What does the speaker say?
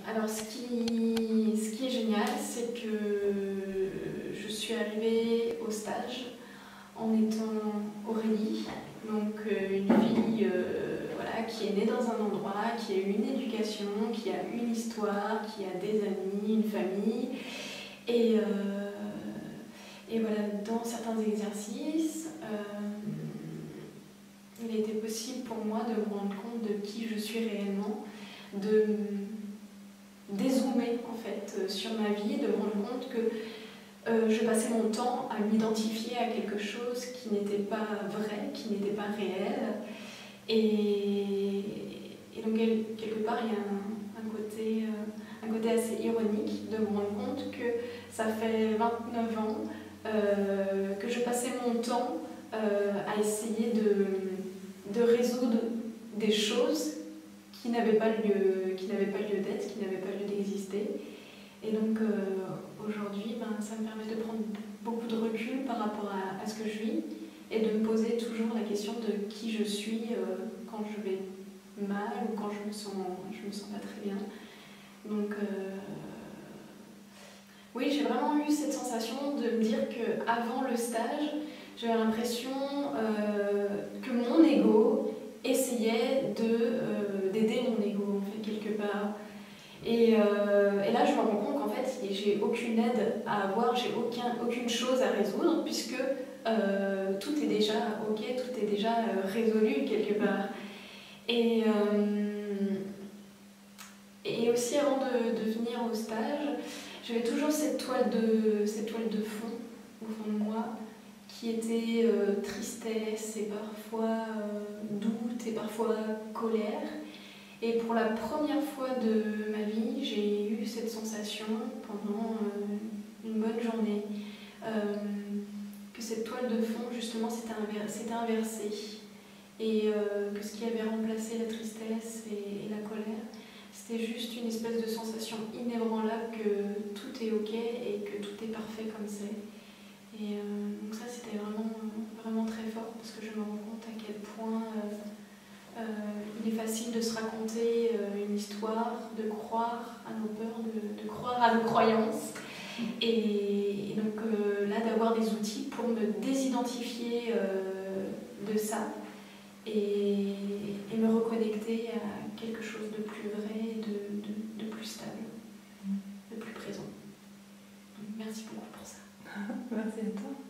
Alors ce qui est génial, c'est que je suis arrivée au stage en étant Aurélie, donc une fille voilà, qui est née dans un endroit, qui a eu une éducation, qui a une histoire, qui a des amis, une famille. Et voilà, dans certains exercices, il était possible pour moi de me rendre compte de qui je suis réellement, de dézoomer en fait sur ma vie, de me rendre compte que je passais mon temps à m'identifier à quelque chose qui n'était pas vrai, qui n'était pas réel. Et donc quelque part il y a un côté assez ironique de me rendre compte que ça fait 29 ans que je passais mon temps à essayer de résoudre des choses qui n'avaient pas lieu d'être, qui n'avaient pas lieu d'exister. Et donc aujourd'hui, ça me permet de prendre beaucoup de recul par rapport à ce que je vis et de me poser toujours la question de qui je suis quand je vais mal ou quand je me sens pas très bien. Donc oui, j'ai vraiment eu cette sensation de me dire qu'avant le stage, j'avais l'impression que mon ego essayait d'aider mon ego, en fait, quelque part. Et là, je me rends compte qu'en fait, j'ai aucune aide à avoir, j'ai aucune chose à résoudre, puisque tout est déjà ok, tout est déjà résolu quelque part. Et aussi, avant de venir au stage, j'avais toujours cette toile de fond, au fond de moi, qui était tristesse et parfois doute et parfois colère. Et pour la première fois de ma vie, j'ai eu cette sensation pendant une bonne journée que cette toile de fond, justement, s'était inversée. Et que ce qui avait remplacé la tristesse et la colère, c'était juste une espèce de sensation inébranlable que tout est ok et que tout est parfait comme c'est. Et donc ça, c'était vraiment, vraiment très fort parce que je me rends compte à quel point il est facile de se raconter une histoire, de croire à nos peurs, de croire à nos croyances. Et donc là, d'avoir des outils pour me désidentifier de ça et me reconnecter à quelque chose de plus vrai, de plus stable, de plus présent. Donc, merci beaucoup pour ça. Merci à toi.